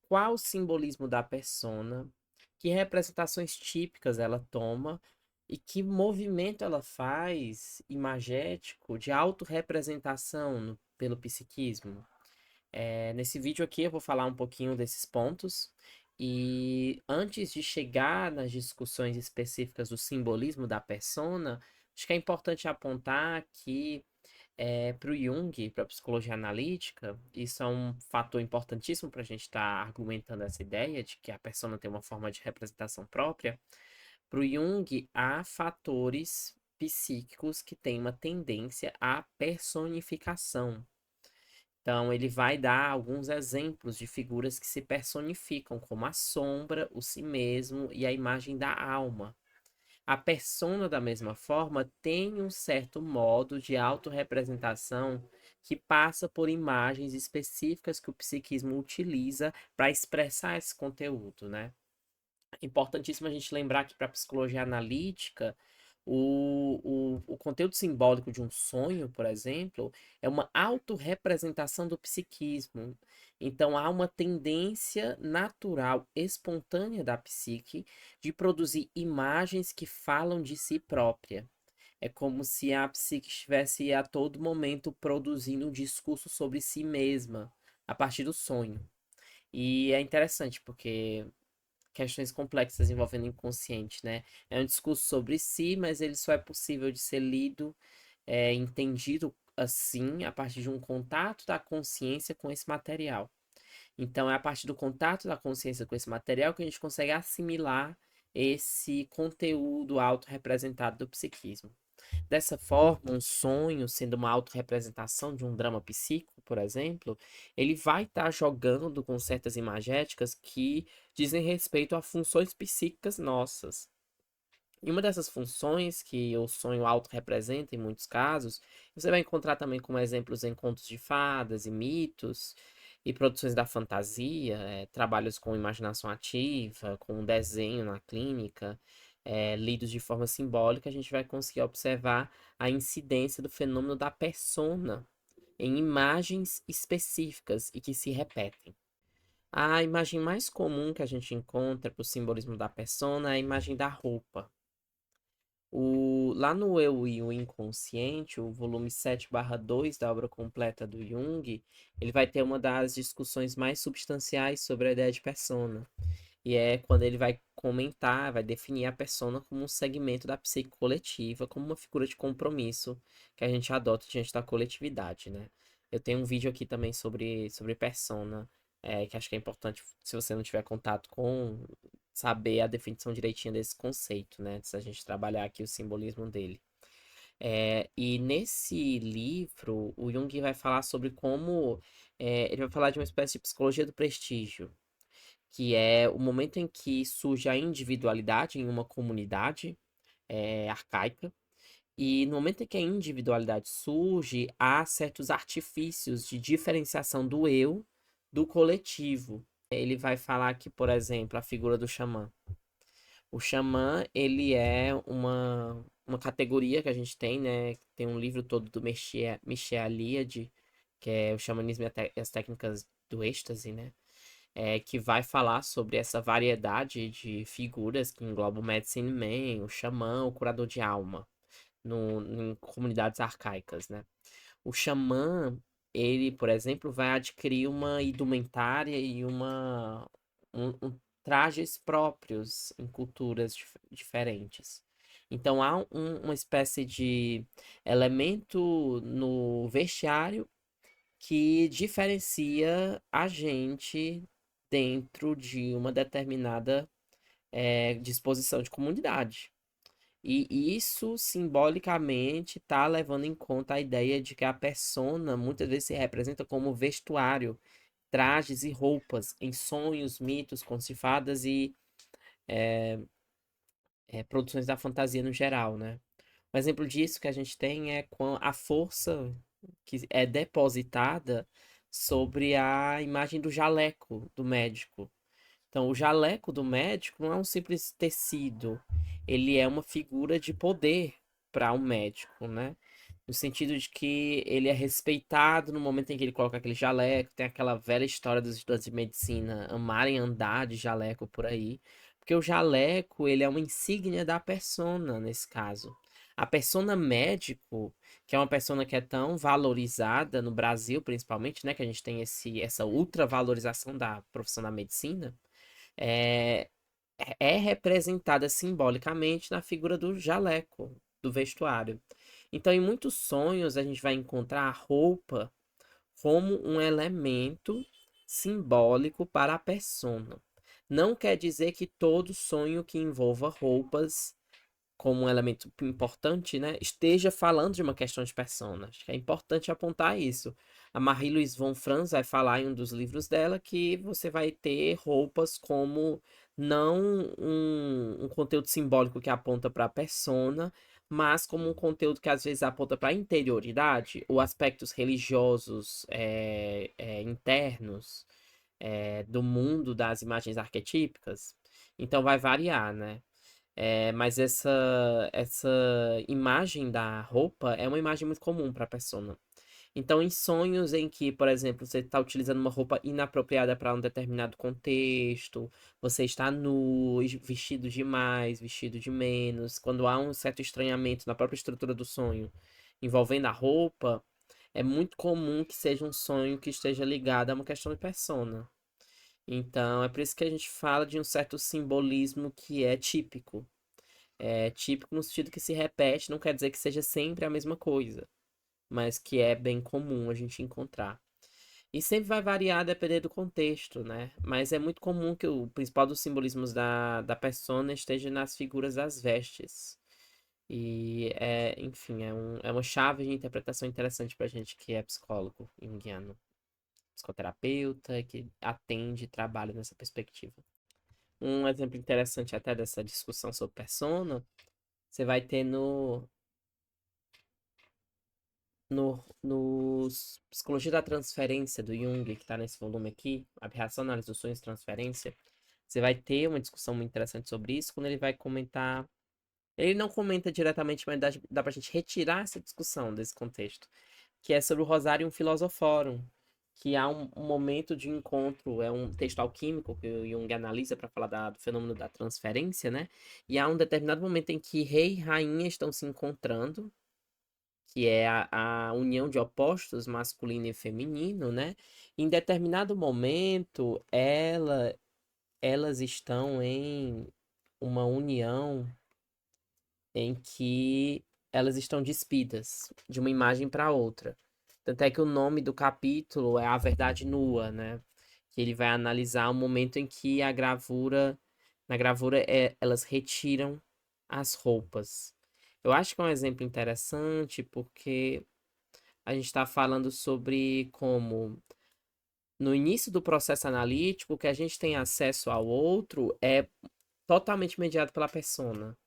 qual o simbolismo da persona, que representações típicas ela toma e que movimento ela faz imagético de autorrepresentação pelo psiquismo. Nesse vídeo aqui eu vou falar um pouquinho desses pontos. E antes de chegar nas discussões específicas do simbolismo da persona, acho que é importante apontar que para o Jung, para a psicologia analítica, isso é um fator importantíssimo para a gente estar argumentando essa ideia de que a persona tem uma forma de representação própria. Para o Jung, há fatores psíquicos que têm uma tendência à personificação. Então, ele vai dar alguns exemplos de figuras que se personificam, como a sombra, o si mesmo e a imagem da alma. A persona, da mesma forma, tem um certo modo de autorrepresentação que passa por imagens específicas que o psiquismo utiliza para expressar esse conteúdo, né? É importantíssimo a gente lembrar que para a psicologia analítica, o conteúdo simbólico de um sonho, por exemplo, é uma autorrepresentação do psiquismo. Então, há uma tendência natural, espontânea da psique de produzir imagens que falam de si própria. É como se a psique estivesse a todo momento produzindo um discurso sobre si mesma, a partir do sonho. E é interessante, porque questões complexas envolvendo o inconsciente, né? É um discurso sobre si, mas ele só é possível de ser lido, entendido assim, a partir de um contato da consciência com esse material. Então, é a partir do contato da consciência com esse material que a gente consegue assimilar esse conteúdo autorrepresentado do psiquismo. Dessa forma, um sonho, sendo uma autorrepresentação de um drama psíquico, por exemplo, ele vai estar jogando com certas imagéticas que dizem respeito a funções psíquicas nossas. E uma dessas funções que o sonho autorrepresenta em muitos casos, você vai encontrar também como exemplos em contos de fadas e mitos e produções da fantasia, trabalhos com imaginação ativa, com desenho na clínica, lidos de forma simbólica, a gente vai conseguir observar a incidência do fenômeno da persona em imagens específicas e que se repetem. A imagem mais comum que a gente encontra para o simbolismo da persona é a imagem da roupa. Lá no Eu e o Inconsciente, o volume 7/2 da obra completa do Jung, ele vai ter uma das discussões mais substanciais sobre a ideia de persona. E é quando ele vai comentar, vai definir a persona como um segmento da psique coletiva, como uma figura de compromisso que a gente adota diante da coletividade, né? Eu tenho um vídeo aqui também sobre persona, que acho que é importante, se você não tiver contato com, saber a definição direitinha desse conceito, né? Se a gente trabalhar aqui o simbolismo dele. E nesse livro, o Jung vai falar sobre como. Ele vai falar de uma espécie de psicologia do prestígio, que é o momento em que surge a individualidade em uma comunidade arcaica. E no momento em que a individualidade surge, há certos artifícios de diferenciação do eu do coletivo. Ele vai falar que, por exemplo, a figura do xamã. O xamã, ele é uma categoria que a gente tem, né? Tem um livro todo do Michel Eliade, que é o Xamanismo e as Técnicas do Êxtase, né? Que vai falar sobre essa variedade de figuras que engloba o Medicine Man, o xamã, o curador de alma, em comunidades arcaicas, né? O xamã, ele, por exemplo, vai adquirir uma indumentária e trajes próprios em culturas diferentes. Então há uma espécie de elemento no vestiário que diferencia a gente dentro de uma determinada disposição de comunidade. E isso simbolicamente está levando em conta a ideia de que a persona muitas vezes se representa como vestuário, trajes e roupas em sonhos, mitos, contos de fadas e produções da fantasia no geral, né? Um exemplo disso que a gente tem é com a força que é depositada sobre a imagem do jaleco do médico. Então, o jaleco do médico não é um simples tecido, ele é uma figura de poder para um médico, né? no sentido de que ele é respeitado no momento em que ele coloca aquele jaleco. Tem aquela velha história dos estudantes de medicina amarem andar de jaleco por aí. Porque o jaleco, ele é uma insígnia da persona, nesse caso. A persona médico, que é uma persona que é tão valorizada no Brasil, principalmente, né? Que a gente tem essa ultravalorização da profissão da medicina, é, é representada simbolicamente na figura do jaleco, do vestuário. Então, em muitos sonhos, a gente vai encontrar a roupa como um elemento simbólico para a persona. Não quer dizer que todo sonho que envolva roupas como um elemento importante, né, esteja falando de uma questão de persona. Acho que é importante apontar isso. A Marie-Louise von Franz vai falar em um dos livros dela que você vai ter roupas como não um conteúdo simbólico que aponta para a persona, mas como um conteúdo que às vezes aponta para a interioridade ou aspectos religiosos internos do mundo das imagens arquetípicas. Então vai variar, né? Mas essa imagem da roupa é uma imagem muito comum para a persona. Então, em sonhos em que, por exemplo, você está utilizando uma roupa inapropriada para um determinado contexto, você está nu, vestido demais, vestido de menos, quando há um certo estranhamento na própria estrutura do sonho envolvendo a roupa, é muito comum que seja um sonho que esteja ligado a uma questão de persona. Então, é por isso que a gente fala de um certo simbolismo que é típico. É típico no sentido que se repete, não quer dizer que seja sempre a mesma coisa, mas que é bem comum a gente encontrar. E sempre vai variar dependendo do contexto, né? Mas é muito comum que o principal dos simbolismos da persona esteja nas figuras das vestes. E enfim, é uma chave de interpretação interessante pra gente que é psicólogo junguiano, psicoterapeuta, que atende e trabalha nessa perspectiva. Um exemplo interessante até dessa discussão sobre persona, você vai ter no Psicologia da Transferência do Jung, que está nesse volume aqui, Aberração, Análise dos Sonhos e Transferência, você vai ter uma discussão muito interessante sobre isso, quando ele vai comentar. Ele não comenta diretamente, mas dá pra gente retirar essa discussão desse contexto, que é sobre o Rosarium Philosophorum, que há um momento de encontro, é um texto alquímico que o Jung analisa para falar do fenômeno da transferência, né? E há um determinado momento em que rei e rainha estão se encontrando, que é a união de opostos masculino e feminino, né? Em determinado momento, elas estão em uma união em que elas estão despidas de uma imagem para outra. Tanto é que o nome do capítulo é A Verdade Nua, né? Que ele vai analisar o momento em que na gravura elas retiram as roupas. Eu acho que é um exemplo interessante porque a gente está falando sobre como no início do processo analítico, o que a gente tem acesso ao outro é totalmente mediado pela persona.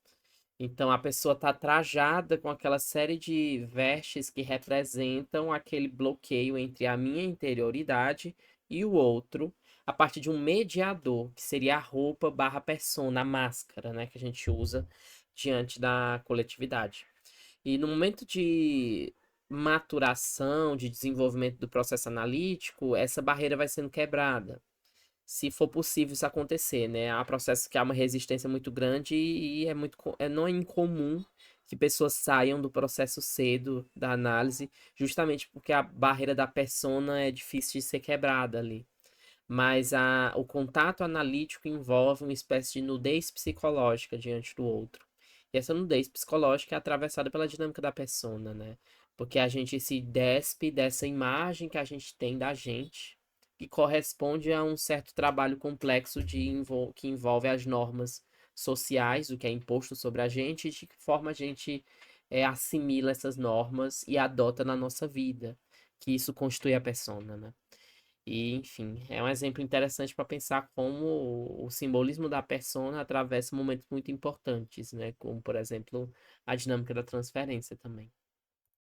Então a pessoa está trajada com aquela série de vestes que representam aquele bloqueio entre a minha interioridade e o outro, a partir de um mediador, que seria a roupa barra persona, a máscara, né, que a gente usa diante da coletividade. E no momento de maturação, de desenvolvimento do processo analítico, essa barreira vai sendo quebrada. Se for possível isso acontecer, né? Há processos que há uma resistência muito grande e não é incomum que pessoas saiam do processo cedo da análise, justamente porque a barreira da persona é difícil de ser quebrada ali. Mas o contato analítico envolve uma espécie de nudez psicológica diante do outro. E essa nudez psicológica é atravessada pela dinâmica da persona, né? Porque a gente se despe dessa imagem que a gente tem da gente, que corresponde a um certo trabalho complexo que envolve as normas sociais, o que é imposto sobre a gente, e de que forma a gente assimila essas normas e adota na nossa vida, que isso constitui a persona, né? E, enfim, é um exemplo interessante para pensar como o simbolismo da persona atravessa momentos muito importantes, né? Como, por exemplo, a dinâmica da transferência também.